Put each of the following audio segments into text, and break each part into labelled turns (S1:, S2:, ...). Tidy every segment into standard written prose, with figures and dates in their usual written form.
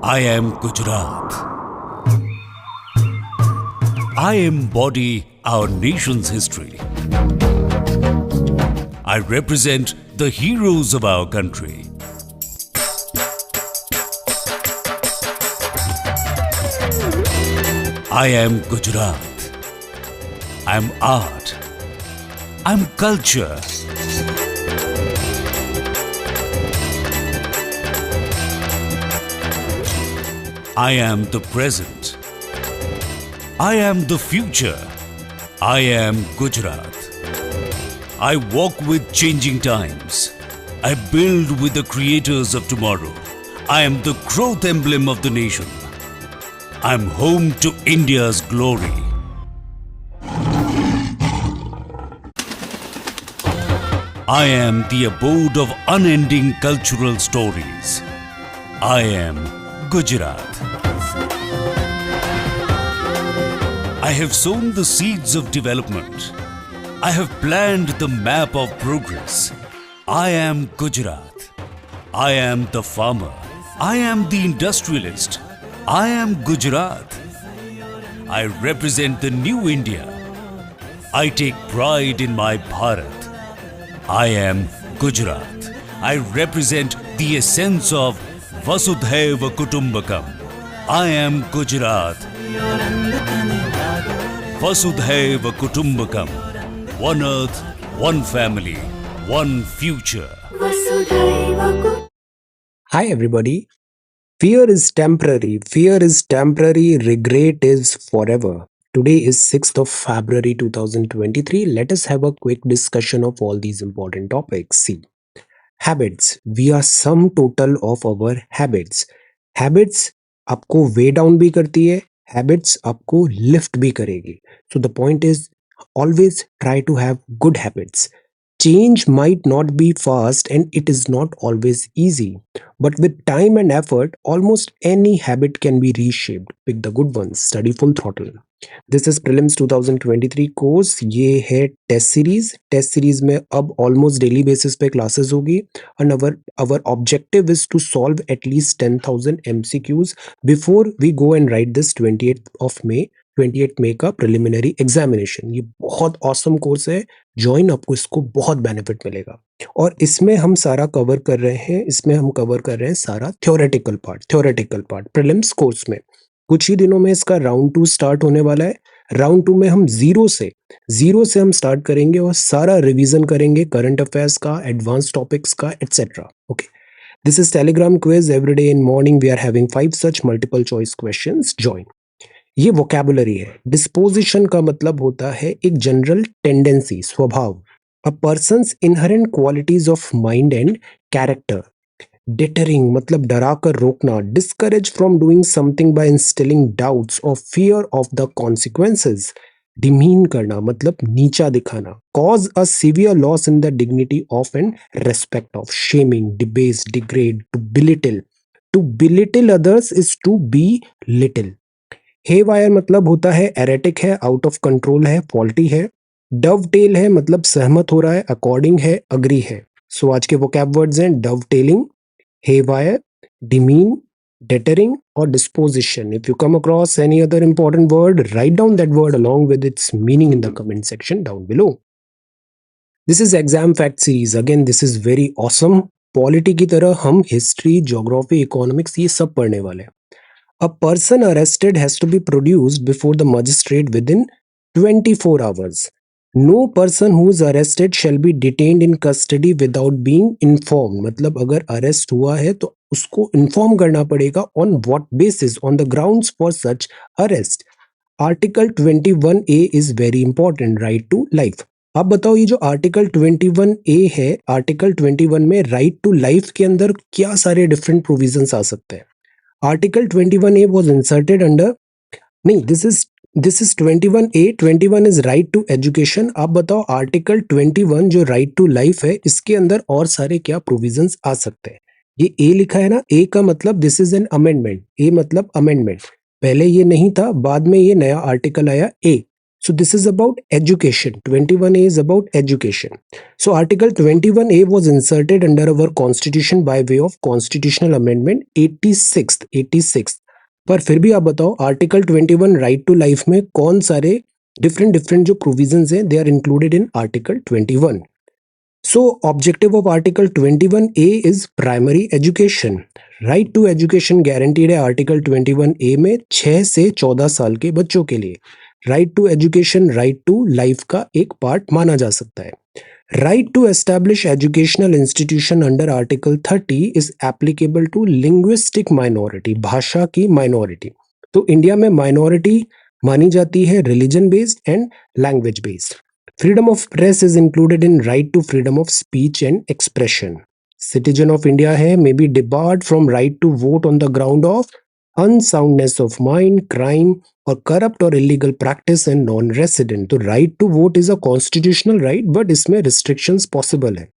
S1: I am Gujarat. I embody our nation's history. I represent the heroes of our country. I am Gujarat. I am art. I am culture. I am the present. I am the future. I am Gujarat. I walk with changing times. I build with the creators of tomorrow. I am the growth emblem of the nation. I am home to India's glory. I am the abode of unending cultural stories. I am Gujarat. I have sown the seeds of development. I have planned the map of progress. I am Gujarat. I am the farmer. I am the industrialist. I am Gujarat. I represent the new India. I take pride in my Bharat. I am Gujarat. I represent the essence of Vasudhaiva Kutumbakam. I am Gujarat. Vasudhaiva Kutumbakam. One earth, one family, one future.
S2: Hi everybody. Fear is temporary. Fear is temporary. Regret is forever. Today is 6th of February 2023. Let us have a quick discussion of all these important topics. See, habits. We are sum total of our habits. Habits आपको वे down भी करती है, habits आपको lift भी करेगी. So the point is always try to have good habits. Change might not be fast and it is not always easy, but with time and effort, almost any habit can be reshaped. Pick the good ones. Study full throttle. This is prelims 2023 course. ये है test series. Test series में अब almost daily basis पे classes होगी and our objective is to solve at least 10,000 MCQs before we go and write this 28th May का preliminary examination. ये बहुत awesome course है. ज्वाइन, आपको इसको बहुत बेनिफिट मिलेगा. और इसमें हम सारा कवर कर रहे हैं सारा थ्योरेटिकल पार्ट प्रीलिम्स कोर्स में. कुछ ही दिनों में इसका राउंड 2 स्टार्ट होने वाला है. राउंड 2 में हम जीरो से हम स्टार्ट करेंगे और सारा रिवीजन करेंगे करंट अफेयर्स का, एडवांस टॉपिक्स का, etcetera. Okay, this is Telegram quiz. Everyday in morning we are having 5 such multiple choice questions. Join. ये वोकैबुलरी है. डिस्पोजिशन का मतलब होता है एक जनरल टेंडेंसी, स्वभाव. A person's inherent qualities of mind and character. Deterring मतलब डरा कर रोकना. Discourage from doing something by instilling doubts और fear of the consequences. Demean करना मतलब नीचा दिखाना. Cause a severe loss in the dignity of and respect of. Shaming, debase, degrade, to belittle others is to belittle. Haywire मतलब होता है erratic है, out of control है, faulty है. डवटेल है मतलब सहमत हो रहा है, अकॉर्डिंग है, अग्री है. सो आज के वोकैब वर्ड्स हैं डवटेलिंग, हेवायर, डिमीन, deterring और disposition. If you come across any other important word, write down that word along with its meaning in the comment section down below. This is exam fact series. Again, this is very awesome. Polity की तरह हम history, geography, economics ये सब पढ़ने वाले हैं. A person arrested has to be produced before the magistrate within 24 hours. No person who is arrested shall be detained in custody without being informed. मतलब अगर अरेस्ट हुआ है तो उसको इन्फॉर्म करना पड़ेगा. on what basis? On the grounds for such arrest. Article 21A is very important. Right to life. अब बताओ ये जो आर्टिकल 21A है, आर्टिकल 21 में राइट टू लाइफ के अंदर क्या सारे डिफरेंट प्रोविजंस आ सकते हैं. Article 21A was inserted under, नहीं, this is 21A. 21 is right to education. आप बताओ आर्टिकल 21 जो right to life है, इसके अंदर और सारे क्या प्रोविजंस आ सकते हैं. ये A लिखा है ना, A का मतलब this is an amendment. A मतलब amendment. पहले ये नहीं था, बाद में ये नया आर्टिकल आया A. So this is about education. 21A is about education. So Article 21A was inserted under our constitution by way of constitutional amendment 86th. पर फिर भी आप बताओ आर्टिकल 21 राइट टू लाइफ में कौन सारे डिफरेंट जो प्रोविजंस हैं they are included in article 21. So objective of Article 21A is primary education. Right to education guaranteed है आर्टिकल 21A में 6 से 14 साल के बच्चों के लिए. Right to education right to life का एक पार्ट माना जा सकता है. Right to establish educational institution under article 30 is applicable to linguistic minority, भाषा की माइनॉरिटी. तो इंडिया में माइनॉरिटी मानी जाती है religion based and language based. Freedom of press is included in right to freedom of speech and expression. Citizen of India है may be debarred from right to vote on the ground of unsoundness of mind, crime or corrupt or illegal practice and non-resident. तो right to vote is a constitutional right, but इसमें restrictions possible है.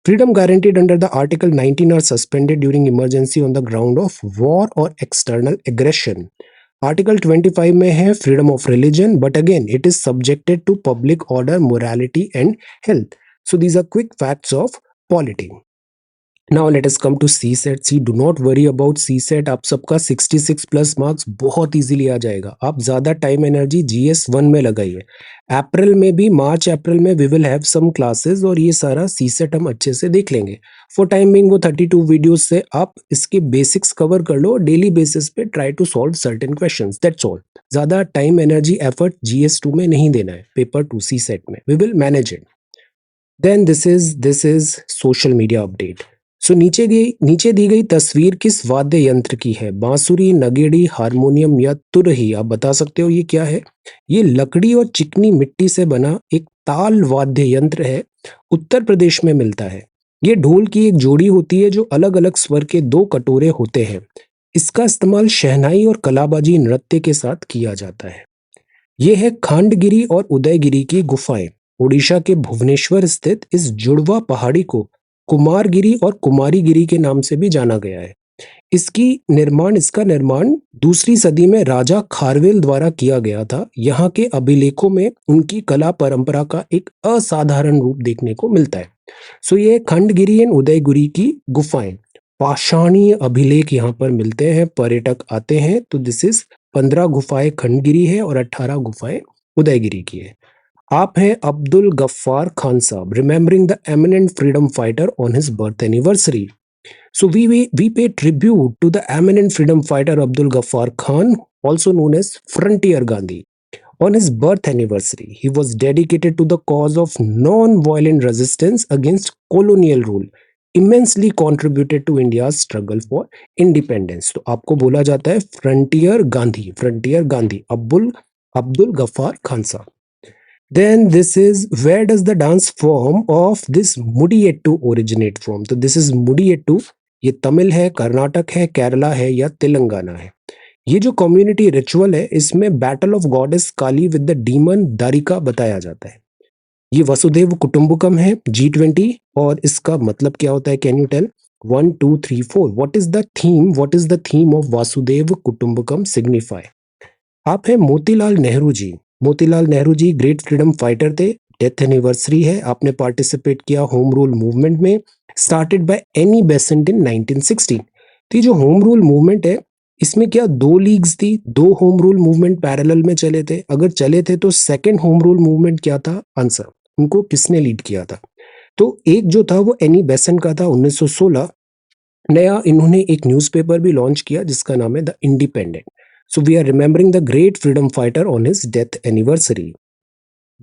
S2: Freedom guaranteed under the Article 19 are suspended during emergency on the ground of war or external aggression. Article 25 में है freedom of religion, but again it is subjected to public order, morality and health. So these are quick facts of polity. Now let us come to C SAT. See do not worry about C SAT. आप सबका 66 plus marks बहुत easily आ जाएगा. आप ज्यादा time energy GS1 में लगाइए. अप्रैल में भी, मार्च अप्रैल में we will have some classes और ये सारा सी सेट हम अच्छे से देख लेंगे. फॉर टाइमिंग वो 32 वीडियोस से आप इसके बेसिक्स कवर कर लो. डेली बेसिस पे try to solve certain questions, that's all. ज्यादा टाइम एनर्जी एफर्ट GS2 में नहीं देना है. पेपर 2 सी सेट में we will manage it. Then this is social media update. So नीचे दी गई तस्वीर किस वाद्य यंत्र की है? बांसुरी, नगेड़ी, हारमोनियम या तुरही? आप बता सकते हो ये क्या है? ये लकड़ी और चिकनी मिट्टी से बना एक ताल वाद्य यंत्र है. उत्तर प्रदेश में मिलता है. ये ढोल की एक जोड़ी होती है जो अलग अलग स्वर के 2 कटोरे होते हैं. इसका इस्तेमाल शहनाई और कलाबाजी नृत्य के साथ किया जाता है. ये है खांडगिरी और उदयगिरी की गुफाएं. ओडिशा के भुवनेश्वर स्थित इस जुड़वा पहाड़ी को कुमारगिरी और कुमारीगिरी के नाम से भी जाना गया है. इसका निर्माण 2री सदी में राजा खारवेल द्वारा किया गया था. यहाँ के अभिलेखों में उनकी कला परंपरा का एक असाधारण रूप देखने को मिलता है. सो ये खंडगिरी एंड उदयगिरी की गुफाएं, पाषाणीय अभिलेख यहाँ पर मिलते हैं. पर्यटक आते हैं. तो दिस इज 15 गुफाएं खंडगिरी है और 18 गुफाएं उदयगिरी की है. आप हैं अब्दुल गफ्फार खान साहब, remembering the eminent freedom fighter on his birth anniversary. So we pay tribute to the eminent freedom fighter Abdul Ghaffar Khan, also known as Frontier Gandhi. On his birth anniversary, he was dedicated to the cause of non-violent resistance against colonial rule, immensely contributed to India's struggle for independence. तो आपको बोला जाता है frontier Gandhi, Abdul Gaffar Khan साहब. Then this is, where does the dance form of this Mudiyettu originate from? तो this is Mudiyettu. ये तमिल है, कर्नाटक है, केरला है या तेलंगाना है. ये जो कम्युनिटी रिचुअल है इसमें battle of goddess Kali with the demon Darika बताया जाता है. ये वसुदेव कुटुंबकम है G20 और इसका मतलब क्या होता है? Can you tell? 1 2 3 4. What is the theme of Vasudhaiva Kutumbakam signify? आप है Motilal Nehru ji. Motilal Nehru ji great freedom fighter थे. डेथ एनिवर्सरी है. आपने पार्टिसिपेट किया होम रूल मूवमेंट में, started by Annie Besant in 1916. तो ये जो होम रूल मूवमेंट है इसमें क्या 2 लीग्स थी, 2 होम रूल मूवमेंट पैरेलल में चले थे. अगर चले थे तो सेकेंड होम रूल मूवमेंट क्या था? आंसर. उनको किसने लीड किया था? तो एक जो था वो एनी बेसेंट का था 1916. नया इन्होंने एक न्यूज़पेपर भी लॉन्च किया जिसका नाम है the independent. So we are remembering the great freedom fighter on his death anniversary.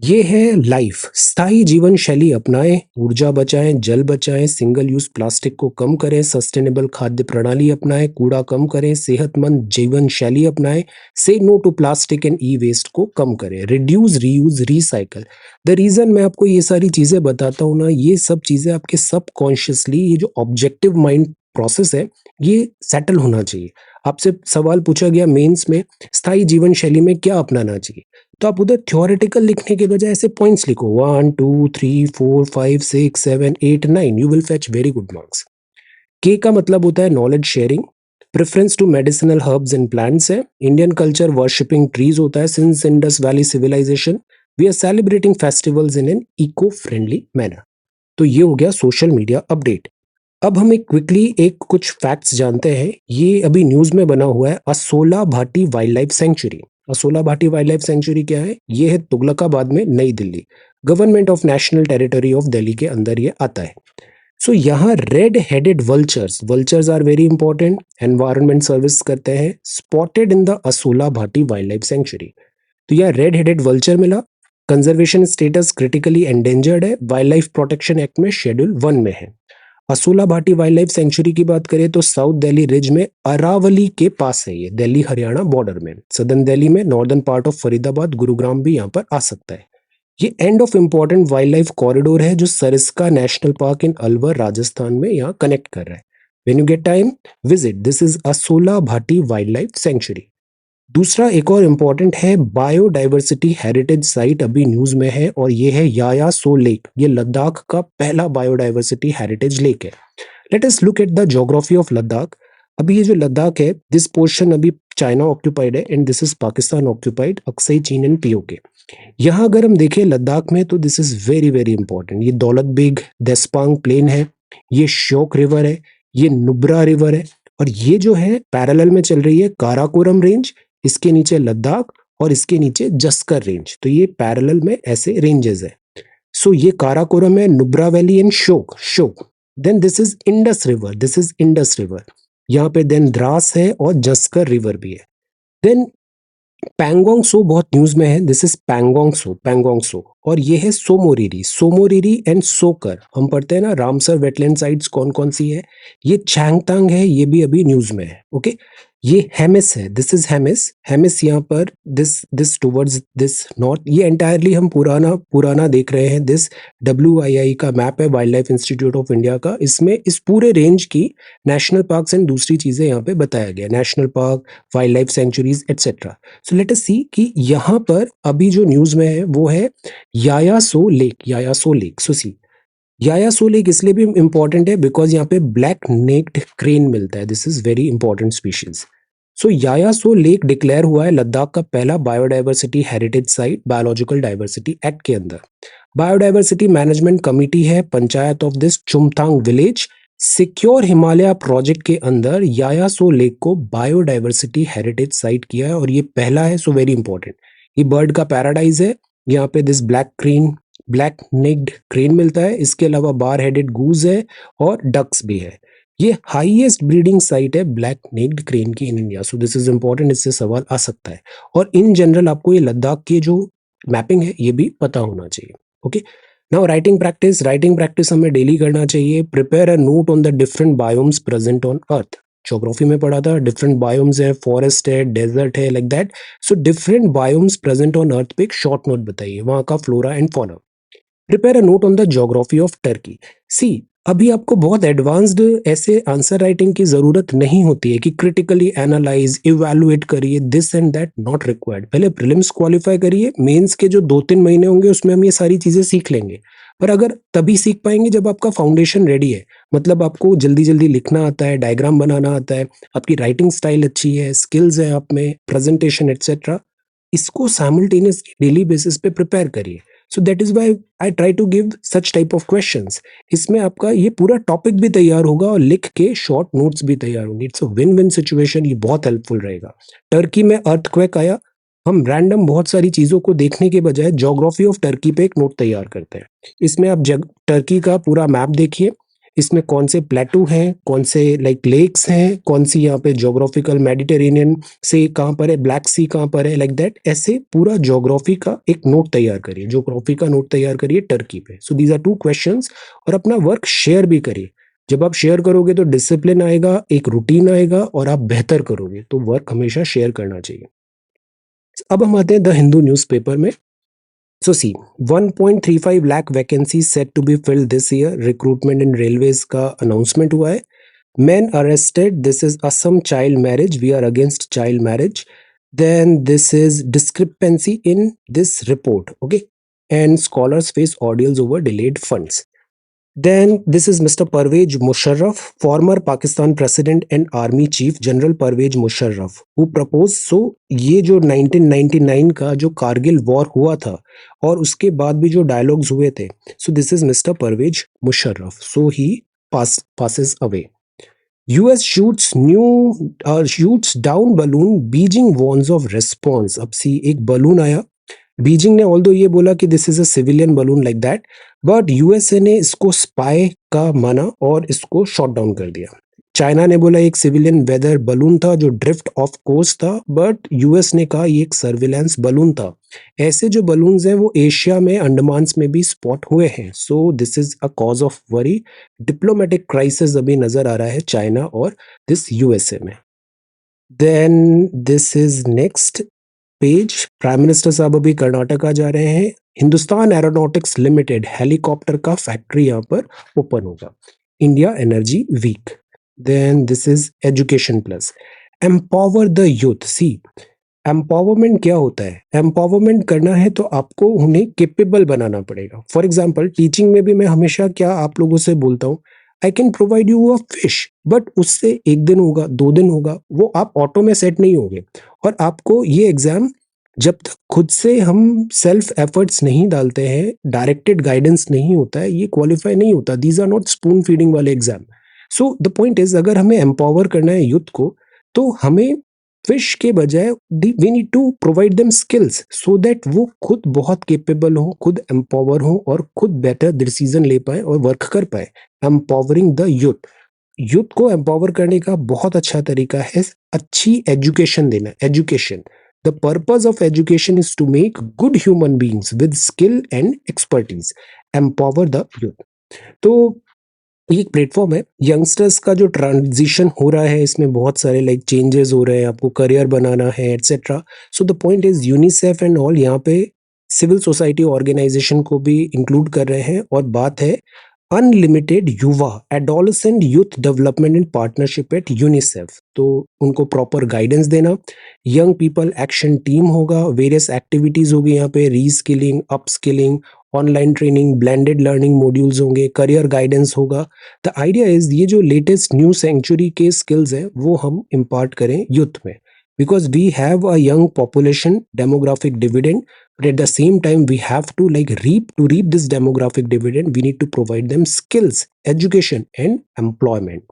S2: ये है लाइफ. स्थायी जीवन शैली अपनाएं, ऊर्जा बचाएं, जल बचाएं, सिंगल यूज प्लास्टिक को कम करें, सस्टेनेबल खाद्य प्रणाली अपनाएं, कूड़ा कम करें, सेहतमंद जीवन शैली अपनाएं, से no to plastic and e waste को कम करें, reduce, reuse, recycle. The reason मैं आपको ये सारी चीजें बताता हूँ ना, ये सब चीजें आपके सबकॉन्शियसली, ये जो ऑब्जेक्टिव माइंड प्रोसेस है ये सेटल होना चाहिए. आपसे सवाल पूछा गया मेंस में स्थायी जीवन शैली में क्या अपनाना चाहिए, तो आप उधर थ्योरेटिकल लिखने के बजाय ऐसे पॉइंट्स लिखो 1 2 3 4 5 6 7 8 9. You will fetch very good marks. K का मतलब होता है knowledge sharing. Preference to medicinal herbs and plants है, इंडियन कल्चर वर्शिपिंग ट्रीज होता है since Indus valley civilisation, we are celebrating festivals in an eco friendly manner. तो ये हो गया सोशल मीडिया अपडेट। अब हम एक क्विकली एक कुछ फैक्ट्स जानते हैं। ये अभी न्यूज में बना हुआ है, Asola Bhati wildlife sanctuary. Asola Bhati wildlife sanctuary क्या है? ये है तुगलकाबाद में, Nai Delhi, government of national territory of Delhi के अंदर ये आता है। सो यहाँ red headed vultures, vultures are very important, environment service करते हैं, spotted in the Asola Bhati wildlife sanctuary. तो यह रेड हेडेड वल्चर मिला, कंजर्वेशन स्टेटस क्रिटिकली एंडेंजर्ड है, वाइल्ड लाइफ प्रोटेक्शन एक्ट में शेड्यूल 1 में है। Asola Bhati wildlife century की बात करें तो साउथ दिल्ली रिज में अरावली के पास है, ये दिल्ली हरियाणा बॉर्डर में, सदर्न दिल्ली में, northern part of Faridabad, Gurugram भी यहाँ पर आ सकता है। ये end of important wild life corridor है जो सरिस्का नेशनल पार्क इन अलवर राजस्थान में यहाँ कनेक्ट कर रहा है। When you get time visit, this is Asola Bhati wildlife century. दूसरा एक और इम्पॉर्टेंट है बायोडाइवर्सिटी हेरिटेज साइट, अभी न्यूज में है, और ये है याया सो लेक। ये लद्दाख का पहला बायोडाइवर्सिटी हेरिटेज लेक है। Let us look at the geography of Ladakh. अभी ये जो लद्दाख है, दिस पोर्शन अभी चाइना ऑक्यूपाइड है and this is Pakistan occupied, Aksai Chin and PoK. यहाँ अगर हम देखें लद्दाख में तो this is very very important. ये दौलत बेग देस्पांग प्लेन है, ये श्योक रिवर है, ये नुब्रा रिवर है, और ये जो है पैरेलल में चल रही है काराकोरम रेंज, इसके नीचे लद्दाख और इसके नीचे जस्कर रेंज। तो ये पैरेलल में ऐसे रेंजेस है। सो ये काराकोरम है, नुब्रा वैली एंड शोक शोक। Then this is Indus river, this is Indus river. यहाँ पे देन द्रास है और जस्कर रिवर भी है। देन पैंगोंग सो बहुत न्यूज में है, दिस इज पैंगोंग सो, पैंगोंग सो। और ये है सोमोरिरी, सोमोरिरी एंड सोकर। हम पढ़ते हैं ना रामसर वेटलैंड साइट्स कौन कौन सी है, ये चैंगतांग है, ये भी अभी न्यूज में है। ओके, ये हेमिस है, दिस इज हेमिस, हेमिस यहाँ पर दिस टुवर्ड्स दिस नॉर्थ। ये एंटायरली हम पुराना पुराना देख रहे हैं। दिस WII का मैप है, wild life institute of India का। इसमें इस पूरे रेंज की नेशनल पार्क्स एंड दूसरी चीजें यहाँ पे बताया गया, national park, wildlife sanctuaries etcetera. So let us see कि यहाँ पर अभी जो न्यूज में है वो है यायासो लेक, यायासो लेक। सो सी, यायासो लेक इसलिए भी इंपॉर्टेंट है बिकॉज यहाँ पे ब्लैक नेक्ड क्रेन मिलता है, this is very important species. So Yaya Tso lake declare हुआ है लद्दाख का पहला biodiversity heritage site biological diversity act के अंदर। बायोडाइवर्सिटी मैनेजमेंट कमिटी है panchayat of this Chumathang village, secure Himalaya project के अंदर यायासो लेक को बायोडाइवर्सिटी हेरिटेज साइट किया है और ये पहला है। सो वेरी इंपॉर्टेंट, ये बर्ड का पैराडाइज है। यहाँ पे दिस ब्लैक नेक्ड क्रेन मिलता है, इसके अलावा बार हेडेड गूज है और डक्स भी है। ये हाईएस्ट ब्रीडिंग साइट है ब्लैक नेक्ड क्रेन की in India. So this is important, इससे सवाल आ सकता है। और इन जनरल आपको ये लद्दाख की जो मैपिंग है ये भी पता होना चाहिए। Okay, now writing practice. Writing practice हमें डेली करना चाहिए। Prepare a note on the different biomes present on earth. Geography में पढ़ा था डिफरेंट बायोम्स है, फॉरेस्ट है, डेजर्ट है, like that. So different biomes present on earth पे एक शॉर्ट नोट बताइए, वहां का flora and fauna. Prepare a note on the geography of Turkey. See, अभी आपको बहुत एडवांस्ड ऐसे आंसर राइटिंग की जरूरत नहीं होती है कि क्रिटिकली एनालाइज इवैल्यूएट करिए, this and that not required. पहले प्रीलिम्स क्वालिफाई करिए, मेंस के जो 2-3 महीने होंगे उसमें हम ये सारी चीजें सीख लेंगे। पर अगर तभी सीख पाएंगे जब आपका फाउंडेशन रेडी है, मतलब आपको जल्दी जल्दी लिखना आता है, डायग्राम बनाना आता है, आपकी राइटिंग स्टाइल अच्छी है, स्किल्स है आप में, प्रेजेंटेशन एटसेट्रा, इसको साइमल्टेनियसली डेली बेसिस पे प्रिपेयर करिए। So that is why I try to give such type of questions. इसमें आपका ये पूरा टॉपिक भी तैयार होगा और लिख के शॉर्ट नोट्स भी तैयार होंगे। It's a win win situation, ये बहुत हेल्पफुल रहेगा। टर्की में अर्थक्वेक आया, हम रैंडम बहुत सारी चीजों को देखने के बजाय ज्योग्राफी ऑफ टर्की पे एक नोट तैयार करते हैं। इसमें आप टर्की का पूरा मैप देखिए, इसमें कौन से प्लेटू हैं, कौन से लाइक लेक्स हैं, कौन सी यहाँ पे ज्योग्राफिकल मेडिटेरेनियन से कहाँ पर है, ब्लैक सी कहाँ पर है, लाइक दैट। ऐसे पूरा ज्योग्राफी का एक नोट तैयार करिए, ज्योग्राफी का नोट तैयार करिए टर्की पे। So these are 2 questions. और अपना वर्क शेयर भी करिए। जब आप शेयर करोगे तो डिसिप्लिन आएगा, एक रूटीन आएगा और आप बेहतर करोगे। तो वर्क हमेशा शेयर करना चाहिए। अब हम आते हैं द हिंदू न्यूज़पेपर में। So see, 1.35 lakh vacancies set to be filled this year. Recruitment in railways का announcement हुआ है। Men arrested. This is Assam child marriage. We are against child marriage. Then this is discrepancy in this report. Okay, and scholars face ordeals over delayed funds. Then this is Mr. Pervez Musharraf, former Pakistan president and army chief General Pervez Musharraf, who proposed. So ये जो 1999 का जो Kargil war हुआ था और उसके बाद भी जो डायलॉग्स हुए थे, so this is Mr. Pervez Musharraf. So he passes away. US shoots down balloon. Beijing warns of response. अब सी एक बलून आया, बीजिंग ने ऑल्दो ये बोला कि this is a civilian balloon like that, but USA ने इसको स्पाई का माना और इसको शॉट डाउन कर दिया. चाइना ने बोला एक सिविलियन वेदर बलून था जो ड्रिफ्ट ऑफ कोर्स था, बट यूएस ने कहा ये एक सर्विलेंस बलून था. ऐसे जो बलून्स हैं वो एशिया में अंडमान्स में भी स्पॉट हुए हैं. So this is a cause of worry. Diplomatic crisis अभी नजर आ रहा है चाइना और दिस यूएसए में. Then this is next page. Prime minister साहब अभी कर्नाटका जा रहे हैं. हिंदुस्तान एरोनॉटिक्स लिमिटेड हेलीकॉप्टर का फैक्ट्री यहाँ पर ओपन होगा. India energy week. Then this is education plus. Empower the youth. See empowerment क्या होता है? एम्पावरमेंट करना है तो आपको उन्हें केपेबल बनाना पड़ेगा. फॉर एग्जाम्पल टीचिंग में भी मैं हमेशा क्या आप लोगों से बोलता हूँ, I can provide you a fish, but उससे 1 दिन होगा 2 दिन होगा, वो आप ऑटो में सेट नहीं होगे. और आपको ये एग्जाम जब तक खुद से हम सेल्फ एफर्ट्स नहीं डालते हैं, डायरेक्टेड गाइडेंस नहीं होता है, ये क्वालिफाई नहीं होता. These are not spoon feeding वाले exam. So the point is अगर हमें एम्पावर करना है यूथ को तो हमें फिश के बजाय we need to provide them skills so that वो खुद बहुत केपेबल हो, खुद एम्पावर हो और खुद बेटर डिसीजन ले पाए और वर्क कर पाए. Empowering the youth. यूथ को एम्पावर करने का बहुत अच्छा तरीका है अच्छी एजुकेशन देना. Education, the purpose of education is to make good human beings with skill and expertise. Empower the youth. तो ये एक प्लेटफॉर्म है. यंगस्टर्स का जो ट्रांजिशन हो रहा है इसमें बहुत सारे लाइक चेंजेस हो रहे हैं, आपको करियर बनाना है etcetera. So the point is UNICEF and all यहाँ पे सिविल सोसाइटी ऑर्गेनाइजेशन को भी इंक्लूड कर रहे हैं. और बात है अनलिमिटेड युवा adolescent youth development in partnership at UNICEF. तो उनको प्रॉपर गाइडेंस देना. यंग पीपल एक्शन टीम होगा. वेरियस एक्टिविटीज होगी यहाँ पे, reskilling, upskilling, online training, blended learning modules होंगे, करियर गाइडेंस होगा. द आइडिया इज ये जो लेटेस्ट न्यू सेंचुरी के स्किल्स हैं वो हम इम्पार्ट करें यूथ में, because we have a young population demographic dividend, but at the same time we have to reap this demographic dividend we need to provide them skills, education and employment.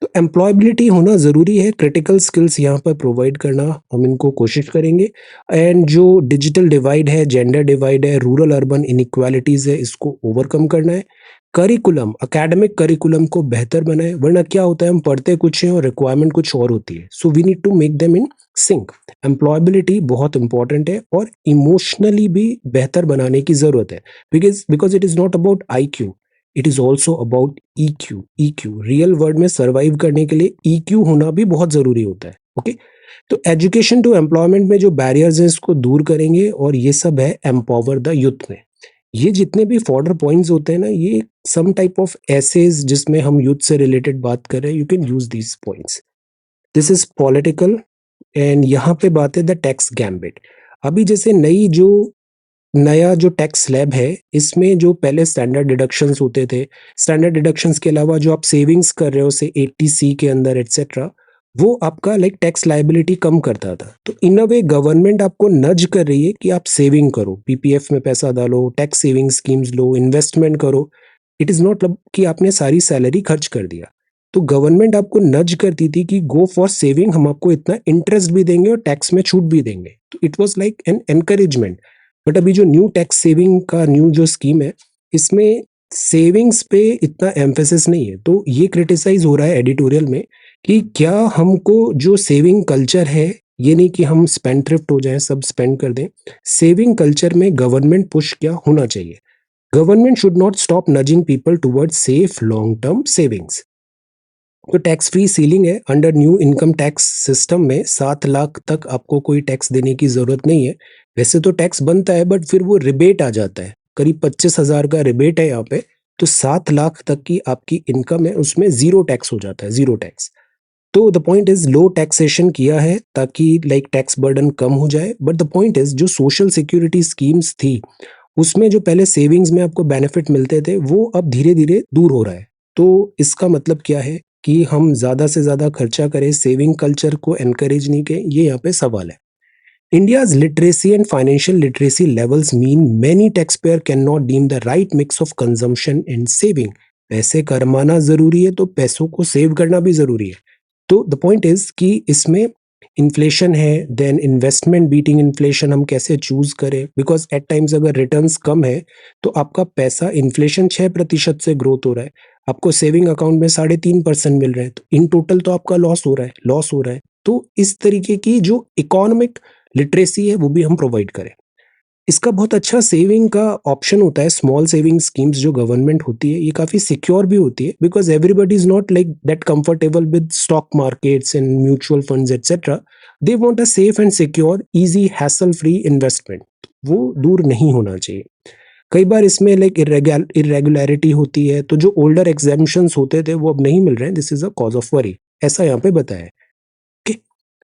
S2: तो employability होना ज़रूरी है. Critical skills यहाँ पर provide करना हम इनको कोशिश करेंगे. एंड जो डिजिटल डिवाइड है, जेंडर डिवाइड है, रूरल अर्बन इनइक्वालिटीज़ है, इसको ओवरकम करना है. करिकुलम, एकेडमिक करिकुलम को बेहतर बनाए, वरना क्या होता है हम पढ़ते कुछ हैं और रिक्वायरमेंट कुछ और होती है. So we need to make them in sync. Employability बहुत इंपॉर्टेंट है और इमोशनली भी बेहतर बनाने की ज़रूरत है. Because it is not about IQ, it is also about EQ. Real world में सर्वाइव करने के लिए EQ होना भी बहुत जरूरी होता है. ओके, तो एजुकेशन टू एम्प्लॉयमेंट में जो बैरियर्स हैं इसको दूर करेंगे और ये सब है एम्पावर द यूथ में. ये जितने भी फॉर्डर पॉइंट्स होते हैं ना, ये सम टाइप ऑफ एसेज जिसमें हम यूथ से रिलेटेड बात कर रहे हैं, you can use these points. This is political. And यहाँ पे बात है द टैक्स गैम्बिट. अभी जैसे नया जो टैक्स स्लैब है इसमें जो पहले स्टैंडर्ड डिडक्शंस होते थे, स्टैंडर्ड डिडक्शंस के अलावा जो आप सेविंग्स कर रहे हो से 80C के अंदर एटसेट्रा, वो आपका टैक्स लाइबिलिटी कम करता था. तो इन अ वे गवर्नमेंट आपको नज कर रही है कि आप सेविंग करो, PPF में पैसा डालो, टैक्स सेविंग स्कीम्स लो, इन्वेस्टमेंट करो. इट इज़ नॉट कि आपने सारी सैलरी खर्च कर दिया. तो गवर्नमेंट आपको नज करती थी कि गो फॉर सेविंग, हम आपको इतना इंटरेस्ट भी देंगे और टैक्स में छूट भी देंगे. तो it was like an encouragement. But अभी जो न्यू टैक्स सेविंग का न्यू जो स्कीम है इसमें सेविंग्स पे इतना एम्फेसिस नहीं है. तो ये क्रिटिसाइज हो रहा है एडिटोरियल में कि क्या हमको जो सेविंग कल्चर है, ये नहीं कि हम स्पेंड थ्रिफ्ट हो जाएं, सब स्पेंड कर दें. सेविंग कल्चर में गवर्नमेंट पुश क्या होना चाहिए? Government should not stop nudging people towards safe long term savings. तो टैक्स फ्री सीलिंग है. Under new income tax system में 7 लाख तक आपको कोई टैक्स देने की जरूरत नहीं है. वैसे तो टैक्स बनता है बट फिर वो रिबेट आ जाता है, करीब 25,000 का रिबेट है यहाँ पे. तो 7 लाख तक की आपकी इनकम है उसमें जीरो टैक्स हो जाता है, जीरो टैक्स. तो the point is low taxation किया है ताकि टैक्स बर्डन कम हो जाए. बट द पॉइंट इज जो सोशल सिक्योरिटी स्कीम्स थी उसमें जो पहले सेविंग्स में आपको बेनिफिट मिलते थे वो अब धीरे धीरे दूर हो रहा है। तो इसका मतलब क्या है कि हम ज़्यादा से ज़्यादा खर्चा करें, सेविंग कल्चर को एनकरेज नहीं करें, ये यहाँ पे सवाल है। India's literacy and financial literacy levels mean many taxpayer cannot deem the right mix of consumption and saving. पैसे कमाना जरूरी है तो पैसों को सेव करना भी जरूरी है। तो द पॉइंट इज कि इसमें इन्फ्लेशन है, देन इन्वेस्टमेंट बीटिंग इन्फ्लेशन हम कैसे चूज करें, बिकॉज एट टाइम्स अगर रिटर्न्स कम है तो आपका पैसा, इन्फ्लेशन 6% से ग्रोथ हो रहा है, आपको सेविंग अकाउंट में 3.5% मिल रहा है, तो इन टोटल तो आपका लॉस हो रहा है। तो इस तरीके की जो इकोनॉमिक लिटरेसी है वो भी हम प्रोवाइड करें। इसका बहुत अच्छा सेविंग का ऑप्शन होता है, स्मॉल सेविंग स्कीम्स जो गवर्नमेंट होती है, ये काफी सिक्योर भी होती है, because everybody is not like that comfortable with stock markets and mutual funds etcetera. They want a safe and secure easy hassle free investment, वो दूर नहीं होना चाहिए। कई बार इसमें लाइक इरेगुलरिटी होती है, तो जो ओल्डर एग्जेम्पशंस होते थे वो अब नहीं मिल रहे हैं, this is a cause of worry, ऐसा यहाँ पे बताया है।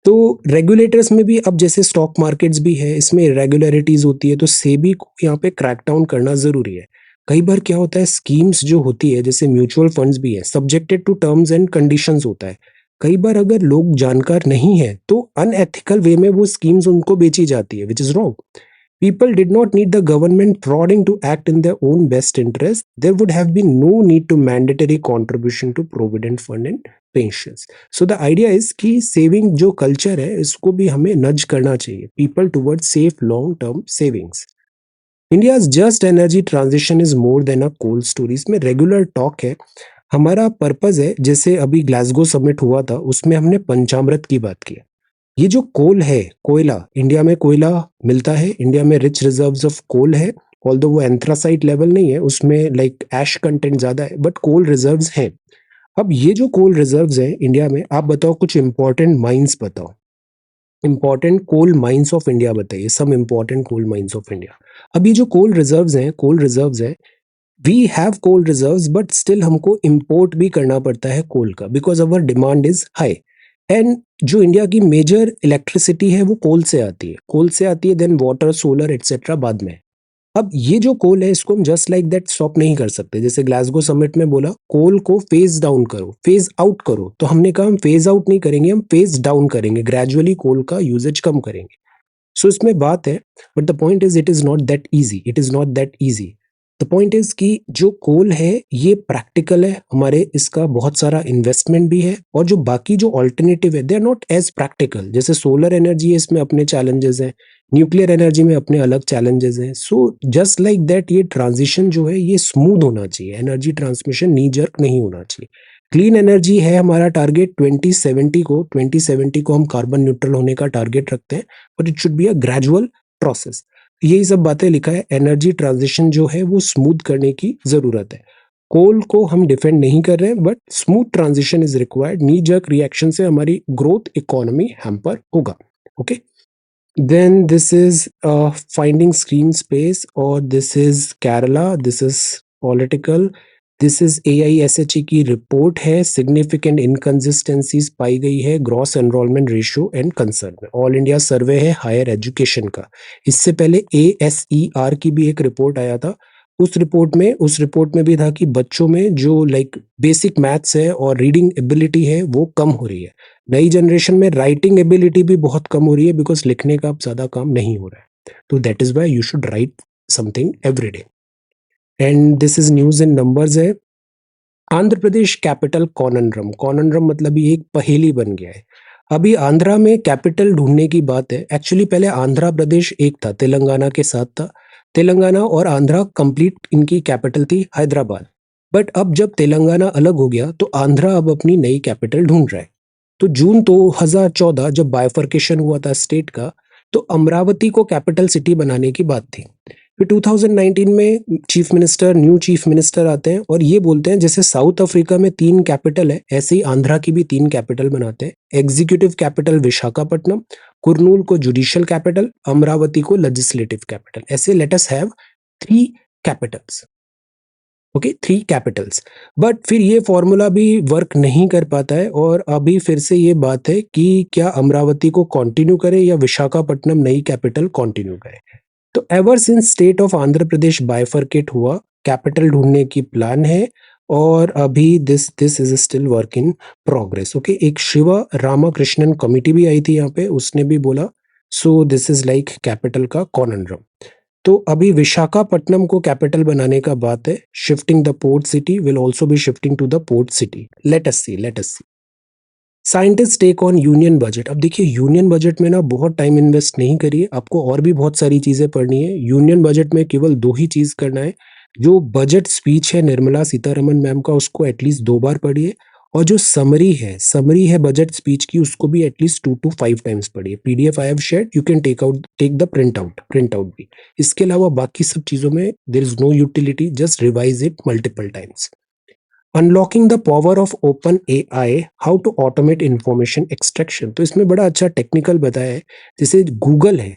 S2: तो रेगुलेटर्स में भी अब जैसे स्टॉक मार्केट्स भी है, इसमें इरेगुलरिटीज होती है, तो सेबी को यहाँ पे क्रैकडाउन करना जरूरी है। कई बार क्या होता है, स्कीम्स जो होती है जैसे म्यूचुअल फंड्स भी है, subjected to terms and conditions होता है। कई बार अगर लोग जानकार नहीं है तो अनएथिकल वे में वो स्कीम्स उनको बेची जाती है, which is wrong. People did not need the government prodding to act in their own best interest. There would have been no need to mandatory contribution to provident fund and pensions. So the idea is कि saving जो culture है इसको भी हमें nudge करना चाहिए people towards safe long term savings. India's just energy transition is more than a coal story. इसमें regular talk है, हमारा पर्पज है, जैसे अभी ग्लासगो समिट हुआ था उसमें हमने पंचामृत की बात की। ये जो कोल है, कोयला, इंडिया में कोयला मिलता है, इंडिया में रिच रिजर्व्स ऑफ कोल है, ऑल्दो वो एंथ्रासाइट लेवल नहीं है, उसमें लाइक ऐश कंटेंट ज्यादा है, बट कोल रिजर्व्स हैं। अब ये जो कोल रिजर्व्स हैं इंडिया में, आप बताओ कुछ इंपॉर्टेंट माइंस बताओ, important coal mines of India बताइए, सब important coal mines of India. अब ये जो कोल रिजर्व्स हैं, we have coal reserves, but still हमको इंपोर्ट भी करना पड़ता है कोल का, because our demand is high. And जो इंडिया की मेजर इलेक्ट्रिसिटी है वो कोल से आती है, देन वाटर, सोलर एटसेट्रा बाद में। अब ये जो कोल है इसको हम जस्ट लाइक दैट स्टॉप नहीं कर सकते, जैसे ग्लासगो समिट में बोला कोल को फेज डाउन करो, फेज आउट करो, तो हमने कहा हम फेज आउट नहीं करेंगे, हम फेज डाउन करेंगे, ग्रेजुअली कोल का यूजेज कम करेंगे। सो इसमें बात है, but the point is it is not that easy. The point is कि जो कोल है ये प्रैक्टिकल है हमारे, इसका बहुत सारा इन्वेस्टमेंट भी है, और जो बाकी जो ऑल्टरनेटिव है they are not as practical, जैसे सोलर एनर्जी है, इसमें अपने चैलेंजेस हैं, न्यूक्लियर एनर्जी में अपने अलग चैलेंजेस हैं। सो जस्ट लाइक दैट ये ट्रांजिशन जो है ये स्मूथ होना चाहिए, एनर्जी ट्रांसमिशन नी जर्क नहीं होना चाहिए। क्लीन एनर्जी है हमारा टारगेट 2070 को हम कार्बन न्यूट्रल होने का टारगेट रखते हैं, but it should be a gradual process. यही सब बातें लिखा है, एनर्जी ट्रांजिशन जो है वो स्मूथ करने की जरूरत है। कोल को हम डिफेंड नहीं कर रहे हैं, but smooth transition is required. Knee jerk reaction से हमारी ग्रोथ इकोनॉमी हैम्पर होगा। Okay, then this is finding screen space, और this is Kerala, this is political, this is AISHE की रिपोर्ट है, सिग्निफिकेंट इनकंसिस्टेंसीज पाई गई है gross enrolment ratio and concern में। ऑल इंडिया सर्वे है हायर एजुकेशन का, इससे पहले ASER की भी एक रिपोर्ट आया था, उस रिपोर्ट में भी था कि बच्चों में जो लाइक बेसिक मैथ्स है और रीडिंग एबिलिटी है वो कम हो रही है। नई जनरेशन में राइटिंग एबिलिटी भी बहुत कम हो रही है, बिकॉज लिखने का अब ज्यादा काम नहीं हो रहा है, तो that is why you should write something every day. And this is news in numbers है। आंध्र प्रदेश कैपिटल कॉननरम मतलब ये एक पहेली बन गया है। अभी आंध्रा में कैपिटल ढूंढने की बात है, एक्चुअली पहले आंध्र प्रदेश एक था, तेलंगाना के साथ था, तेलंगाना और आंध्रा कंप्लीट इनकी कैपिटल थी हैदराबाद। बट अब जब तेलंगाना अलग हो गया तो आंध्रा अब अपनी नई कैपिटल ढूंढ रहा है। तो जून 2014 जब बाइफर्केशन हुआ था स्टेट का, तो अमरावती को कैपिटल सिटी बनाने की बात थी। फिर 2019 में न्यू चीफ मिनिस्टर आते हैं और ये बोलते हैं जैसे साउथ अफ्रीका में 3 कैपिटल है, ऐसे ही आंध्रा की भी 3 कैपिटल बनाते हैं। एग्जीक्यूटिव कैपिटल विशाखापट्टनम, कुर्नूल को जुडिशियल कैपिटल, अमरावती को लेजिस्लेटिव कैपिटल, ऐसे let us have 3 Capitals. Okay, 3 Capitals. But फिर ये फॉर्मूला भी वर्क नहीं कर पाता है, और अभी फिर से ये बात है कि क्या अमरावती को कंटिन्यू करे या विशाखापट्टनम नई कैपिटल कंटिन्यू करे। तो ever since state of Andhra Pradesh bifurcate हुआ, कैपिटल ढूंढने की प्लान है और अभी this is still work in progress. Okay, एक शिवा रामाकृष्णन कमिटी भी आई थी यहाँ पे, उसने भी बोला so this is like capital का कॉनड्रम। तो अभी विशाखापट्टनम को कैपिटल बनाने का बात है। Shifting the port city will also be shifting to the port city. Let us see. Scientist take on union budget. अब देखिए यूनियन बजट में ना बहुत टाइम इन्वेस्ट नहीं करिए, आपको और भी बहुत सारी चीजें पढ़नी है। यूनियन बजट में केवल दो ही चीज करना है। जो बजट स्पीच है निर्मला सीतारमन मैम का, उसको एटलीस्ट 2 बार पढ़िए, और जो समरी है बजट स्पीच की, उसको भी एटलीस्ट 2 to 5 टाइम्स पढ़िए। PDF I have shared, you can take the print out भी। इसके अलावा बाकी सब चीजों में there is no utility, just revise it multiple times. Unlocking the power of open AI, how to automate information extraction. तो इसमें बड़ा अच्छा टेक्निकल बताया है। जैसे गूगल है,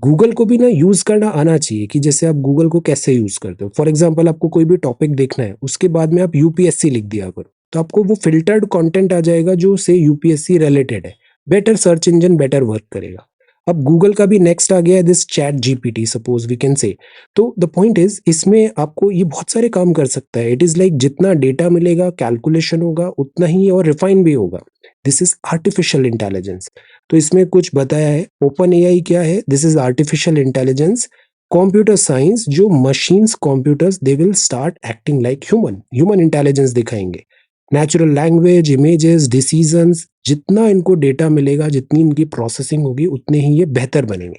S2: गूगल को भी ना यूज करना आना चाहिए, कि जैसे आप गूगल को कैसे यूज करते हो। फॉर एग्जांपल आपको कोई भी टॉपिक देखना है, उसके बाद में आप यूपीएससी लिख दिया करो, तो आपको वो फिल्टर्ड कंटेंट आ जाएगा जो से यूपीएससी रिलेटेड है। Better search engine better work करेगा। अब गूगल का भी नेक्स्ट आ गया है this ChatGPT, suppose we can say. तो द पॉइंट इज, इसमें आपको ये बहुत सारे काम कर सकता है। इट इज लाइक जितना डेटा मिलेगा, कैलकुलेशन होगा उतना ही और रिफाइन भी होगा। This is artificial intelligence. तो इसमें कुछ बताया है। ओपन एआई क्या है? This is artificial intelligence, computer science, जो machines computers they will start acting like human intelligence दिखाएंगे। नेचुरल लैंग्वेज, इमेजेस, डिसीजंस, जितना इनको डेटा मिलेगा, जितनी इनकी प्रोसेसिंग होगी, उतने ही ये बेहतर बनेंगे।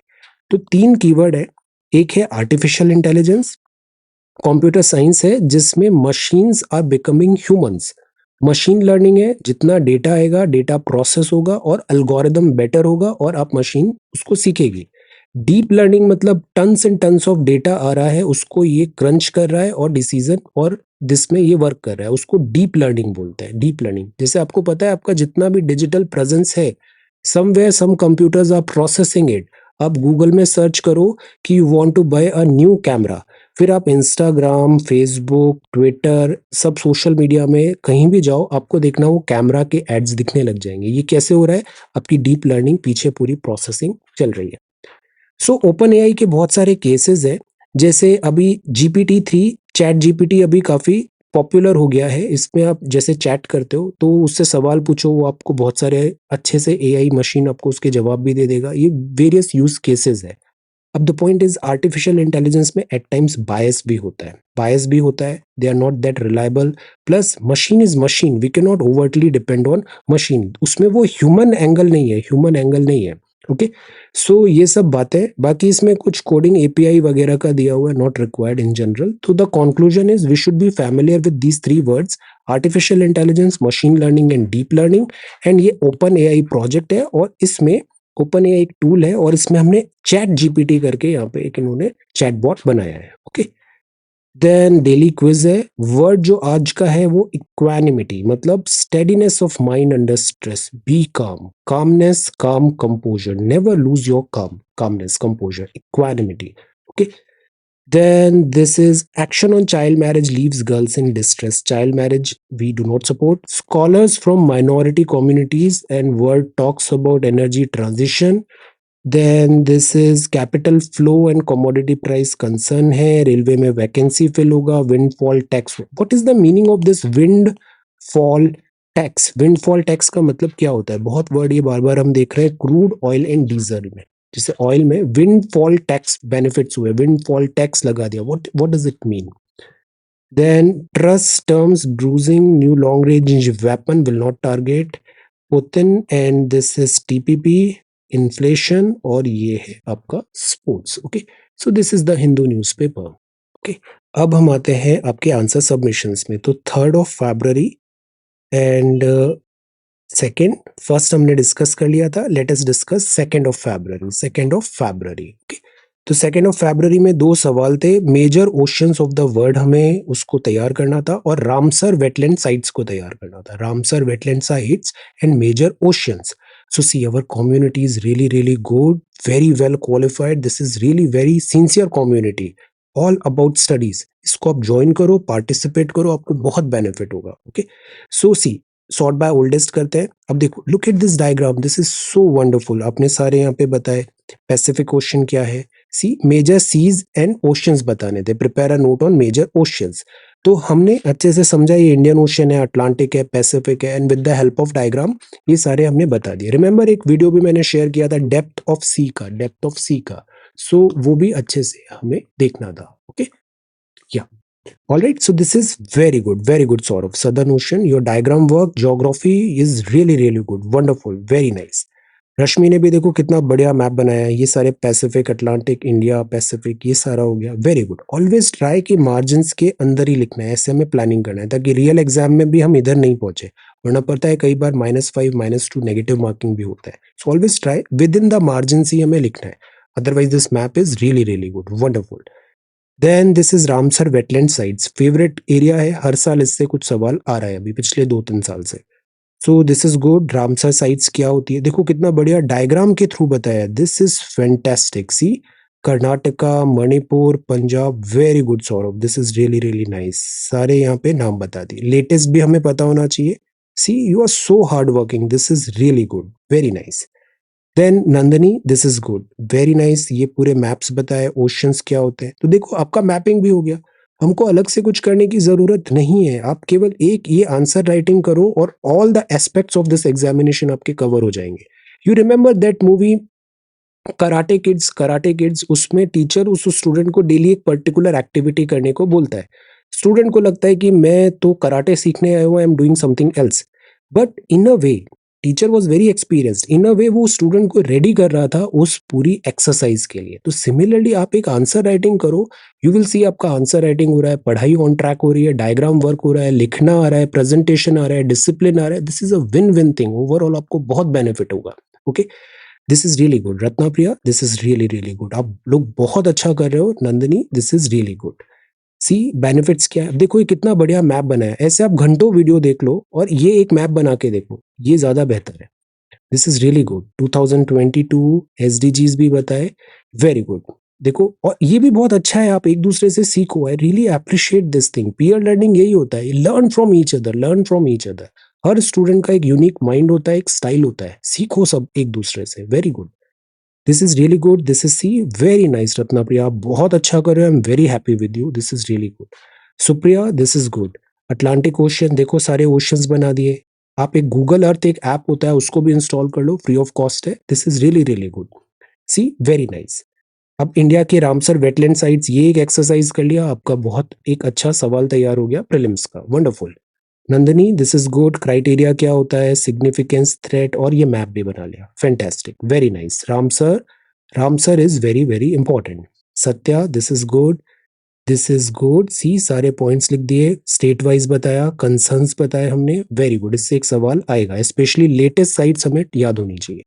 S2: तो 3 कीवर्ड है। एक है आर्टिफिशियल इंटेलिजेंस, कंप्यूटर साइंस है जिसमें machines are becoming humans, machine learning है, जितना डेटा आएगा डेटा प्रोसेस होगा और एल्गोरिदम बेटर होगा और आप मशीन उसको सीखेगी। डीप लर्निंग मतलब tons and tons of data आ रहा है, उसको ये क्रंच कर रहा है और डिसीजन और जिसमें ये वर्क कर रहा है, उसको डीप लर्निंग बोलते हैं। डीप लर्निंग, जैसे आपको पता है आपका जितना भी डिजिटल प्रेजेंस है, somewhere some computers are processing it. आप गूगल में सर्च करो कि you want to buy a new camera, फिर आप इंस्टाग्राम, फेसबुक, ट्विटर, सब सोशल मीडिया में कहीं भी जाओ, आपको देखना वो कैमरा के एड्स दिखने लग जाएंगे। ये कैसे हो रहा है? आपकी डीप लर्निंग पीछे पूरी प्रोसेसिंग चल रही है। सो ओपन एआई के बहुत सारे केसेस है। जैसे अभी GPT-3, चैट जीपीटी अभी काफी पॉपुलर हो गया है। इसमें आप जैसे चैट करते हो तो उससे सवाल पूछो, वो आपको बहुत सारे अच्छे से एआई मशीन आपको उसके जवाब भी दे देगा। ये वेरियस यूज केसेस है। अब the point is, artificial intelligence में एट टाइम्स बायस भी होता है, they are not that reliable. Plus machine is machine, we can not overtly depend on machine, उसमें वो ह्यूमन एंगल नहीं है। ओके, सो ये सब बातें, बाकी इसमें कुछ कोडिंग एपीआई वगैरह का दिया हुआ है, नॉट रिक्वायर्ड इन जनरल। तो the conclusion is we should be familiar with these 3 words, artificial intelligence, machine learning and deep learning. And ये ओपन एआई प्रोजेक्ट है और इसमें ओपन एआई एक टूल है और इसमें हमने चैट जीपीटी करके यहाँ पे एक इन्होंने चैटबॉट बनाया है। ओके, देन डेली क्विज है। वर्ड जो आज का है वो इक्वानिमिटी, मतलब steadiness of mind under stress. Be calm, calmness, calm, composure, never lose your calmness, composure, equanimity. Okay, then this is action on child marriage leaves girls in distress. Child marriage we do not support. Scholars from minority communities and world talks about energy transition. Then this is capital flow and commodity price concern है। Railway में vacancy fill होगा। Windfall tax, what is the meaning of this windfall tax? Windfall tax का मतलब क्या होता है? बहुत word ये बार बार हम देख रहे हैं क्रूड ऑयल एंड डीजल में। जैसे ऑयल में विंडफॉल टैक्स बेनिफिट्स हुए, विंडफॉल टैक्स लगा दिया, what does it mean? Then Truss terms bruising new long range weapon will not target Putin, and this is TPP, inflation, और ये है आपका sports. Okay, so this is the Hindu newspaper. Okay, अब हम आते हैं आपके आंसर सबमिशंस में। तो 3rd of February and second, first हमने डिस्कस कर लिया था, let us discuss 2nd of February। Okay, तो 2nd of February में 2 सवाल थे। Major oceans of the world हमें उसको तैयार करना था और रामसर वेटलैंड साइट्स को तैयार करना था। Ramsar wetland sites and major oceans. So see, our community is really good, very well qualified. This is really very sincere community, all about studies. इसको आप ज्वाइन करो, पार्टिसिपेट करो, आपको बहुत बेनिफिट होगा। Okay, so see, sort by oldest करते हैं। अब देखो, look at this diagram, this is so wonderful. आपने सारे यहाँ पे बताए पैसिफिक ओशन क्या है, see major seas and oceans बताने थे, prepare a note on major oceans. तो हमने अच्छे से समझा ये इंडियन ओशियन है, अटलांटिक है, पैसिफिक है, and with the help of diagram ये सारे हमने बता दिए। रिमेंबर एक वीडियो भी मैंने शेयर किया था डेप्थ ऑफ सी का, डेप्थ ऑफ सी का, सो वो भी अच्छे से हमें देखना था। ओके, या all right, so this is very good Saurav. Southern Ocean, your diagram work, geography is really good, wonderful, very nice. रश्मि ने भी देखो कितना बढ़िया मैप बनाया है, ये सारे पैसिफिक, अटलांटिक, इंडिया, पैसिफिक, ये सारा हो गया, वेरी गुड। ऑलवेज ट्राई कि मार्जिन्स के अंदर ही लिखना है, ऐसे हमें प्लानिंग करना है ताकि रियल एग्जाम में भी हम इधर नहीं पहुंचे, वरना पड़ता है कई बार -5 -2 नेगेटिव मार्किंग भी होता है। So always try within the margins ही हमें लिखना है, otherwise this map is really good, wonderful. Then this is Ramsar wetland sites, favourite area है, हर साल इससे कुछ सवाल आ रहा है अभी पिछले 2-3 साल से। सो this is good. Ramsar sites क्या होती है, देखो कितना बढ़िया डायग्राम के थ्रू बताया, this is fantastic. See Karnataka, Manipur, Punjab, very good Saurabh, this is really nice. सारे यहाँ पे नाम बता दिए, लेटेस्ट भी हमें पता होना चाहिए। See you are so hard working, this is really good, very nice. Then Nandini, this is good, very nice, ये पूरे मैप्स बताए, ओशंस क्या होते हैं। तो देखो आपका मैपिंग भी हो गया, हमको अलग से कुछ करने की जरूरत नहीं है, आप केवल एक ये आंसर राइटिंग करो और all the aspects of this examination आपके कवर हो जाएंगे। You remember that movie karate kids, karate kids, उसमें टीचर उस स्टूडेंट को डेली एक पर्टिकुलर एक्टिविटी करने को बोलता है। स्टूडेंट को लगता है कि मैं तो कराटे सीखने आया हूँ, I am doing something else, but in a way teacher was very experienced, in a way वो स्टूडेंट को रेडी कर रहा था उस पूरी एक्सरसाइज के लिए। तो सिमिलरली आप एक आंसर राइटिंग करो, यू विल सी आपका आंसर राइटिंग हो रहा है, पढ़ाई ऑन ट्रैक हो रही है, डायग्राम वर्क हो रहा है, लिखना आ रहा है, प्रेजेंटेशन आ रहा है, डिसिप्लिन आ रहा है, this is a win win thing, overall आपको बहुत बेनिफिट होगा। Okay, this is really good. Ratna Priya, this is really good, आप लोग बहुत अच्छा कर रहे हो। Nandini, this is really good. See benefits क्या है, देखो ये कितना बढ़िया मैप बनाया है, ऐसे आप घंटों वीडियो देख लो और ये एक मैप बना के देखो, ये ज्यादा बेहतर है। This is really good. 2022 SDGs भी बताए, वेरी गुड। देखो और ये भी बहुत अच्छा है, आप एक दूसरे से सीखो, I really appreciate this thing. Peer learning यही होता है, learn from each other, learn from each other. Her student का एक यूनिक माइंड होता है, एक स्टाइल होता है, सीखो सब एक दूसरे से, very good. This is really good, this is see, very nice Ratna Priya, आप बहुत अच्छा कर रहे हो, I am very happy with you, this is really good. Supriya, this is good. Atlantic ocean, देखो सारे ओशियंस बना दिए, आप एक गूगल अर्थ एक ऐप होता है उसको भी इंस्टॉल कर लो, फ्री ऑफ कॉस्ट है, this is really good. See very nice. अब इंडिया के रामसर वेटलैंड साइट्स, ये एक एक्सरसाइज कर लिया, आपका बहुत एक अच्छा सवाल तैयार हो गया प्रीलिम्स का, wonderful. Nandini, this is good. Criteria क्या होता है, सिग्निफिकेंस, थ्रेट, और ये मैप भी बना लिया, fantastic, very nice. Ramsar, Ramsar is very important. Satya, this is good, this is good. See सारे पॉइंट्स लिख दिए, स्टेट वाइज बताया, कंसर्न्स बताए हमने, वेरी गुड, इससे एक सवाल आएगा, स्पेशली लेटेस्ट साइट्स हमें याद होनी चाहिए।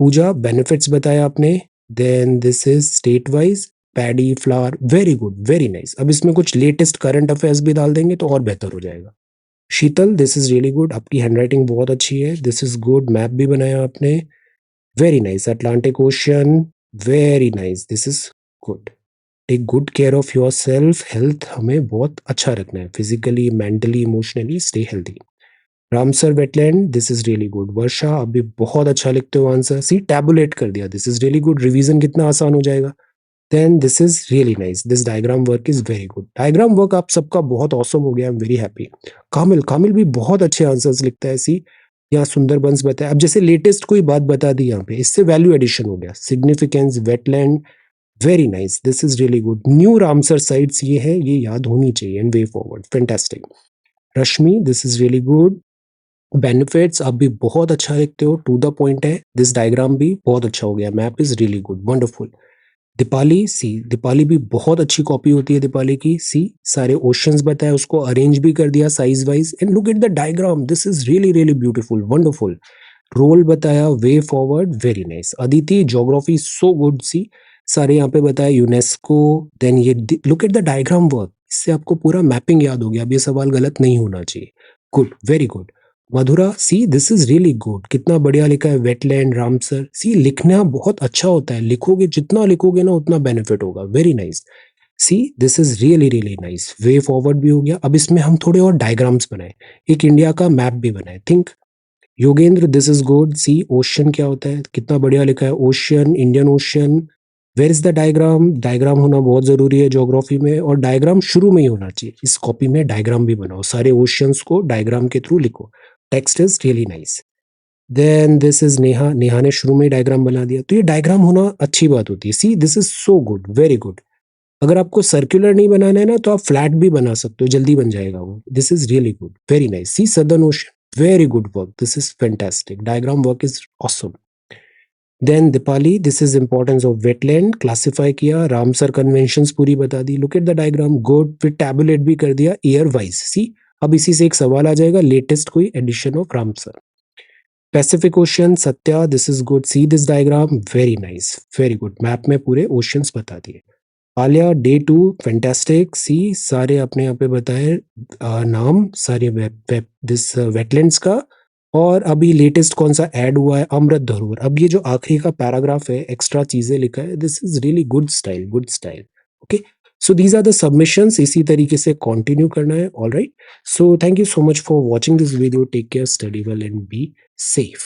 S2: पूजा, बेनिफिट्स बताया आपने, then this is state wise, paddy, flower, very good, very nice. अब इसमें कुछ लेटेस्ट करंट अफेयर्स भी डाल देंगे तो और बेहतर हो जाएगा। शीतल, दिस इज रियली गुड, आपकी हैंडराइटिंग बहुत अच्छी है, दिस इज गुड। मैप भी बनाया आपने, very nice. Atlantic ocean, very nice, this is good. Take good care of yourself, health हमें बहुत अच्छा रखना है, physically, mentally, emotionally, stay healthy. Ramsar wetland, this is really good. Varsha, आप भी बहुत अच्छा लिखते हो आंसर, सी टैबुलेट कर दिया, this is really good, revision कितना आसान हो जाएगा। Then this is really nice, this diagram work is very good. Diagram work आप सबका बहुत ऑसम हो गया, I am very happy. Kamil, Kamil भी बहुत अच्छे आंसर्स लिखता है, सी यहाँ सुंदर बंस बताया, अब जैसे लेटेस्ट कोई बात बता दी यहाँ पे, इससे वैल्यू एडिशन हो गया, significance, wetland, very nice, this is really good. New Ramsar sites ये है, ये याद होनी चाहिए, and way forward, fantastic. Rashmi, this is really good. Benefits आप भी बहुत अच्छा लिखते हो, टू द पॉइंट है, दिस डायग्राम भी बहुत अच्छा हो गया, map is really good, wonderful. Deepali, see Deepali भी बहुत अच्छी कॉपी होती है दीपाली की, सी सारे ओशंस बताए, उसको अरेंज भी कर दिया size wise, and look at the diagram, this is really beautiful, wonderful. Role बताया, way forward, very nice. Aditi, geography so good, see सारे यहाँ पे बताया, यूनेस्को, देन ये look at the diagram work, इससे आपको पूरा मैपिंग याद हो गया, अब ये सवाल गलत नहीं होना चाहिए, good, very good. Mathura, see this is really good, कितना बढ़िया लिखा है, वेटलैंड, रामसर, सी लिखना बहुत अच्छा होता है, लिखोगे जितना लिखोगे ना उतना बेनिफिट होगा, very nice. See this is really nice, way forward भी हो गया। अब इसमें हम थोड़े और डायग्राम्स बनाए, एक इंडिया का मैप भी बनाए, think. Yogendra, this is good. See ocean क्या होता है, कितना बढ़िया लिखा है, ocean, Indian ocean, where is the diagram? Diagram होना बहुत जरूरी है ज्योग्राफी में, और डायग्राम शुरू में ही होना चाहिए। इस कॉपी में डायग्राम भी बनाओ, सारे ओशियंस को डायग्राम के थ्रू लिखो। Text is really nice. Then this is Neha. Neha ने शुरू में ही डायग्राम बना दिया, तो ये डायग्राम होना अच्छी बात होती है। See this is so good, very good. अगर आपको सर्कुलर नहीं बनाना है ना, तो आप फ्लैट भी बना सकते हो, जल्दी बन जाएगा वो। This is really good, very nice. See southern ocean, very good work, this is fantastic, diagram work is awesome. Then Deepali, this is importance of wetland, classify किया, रामसर कन्वेंशंस पूरी बता दी। Look at the diagram, good. फिर tabulate भी कर दिया year wise. सी अब इसी से एक सवाल आ जाएगा, लेटेस्ट कोई edition of Ramsar. Pacific ocean, Satya, this is good. See this diagram, very nice, very good. Map में पूरे ओशियंस बता दिए। Alia, day 2, fantastic. सी सारे अपने यहाँ पे बताए नाम सारे दिस वेटलैंड्स का। और अभी लेटेस्ट कौन सा ऐड हुआ है? अमृत धरोहर। अब ये जो आखिरी का पैराग्राफ है, एक्स्ट्रा चीजें लिखा है, this is really good style, good style. Okay, so these are the submissions, इसी तरीके से कंटिन्यू करना है। All right, so thank you so much for watching this video. Take care, study well and be safe.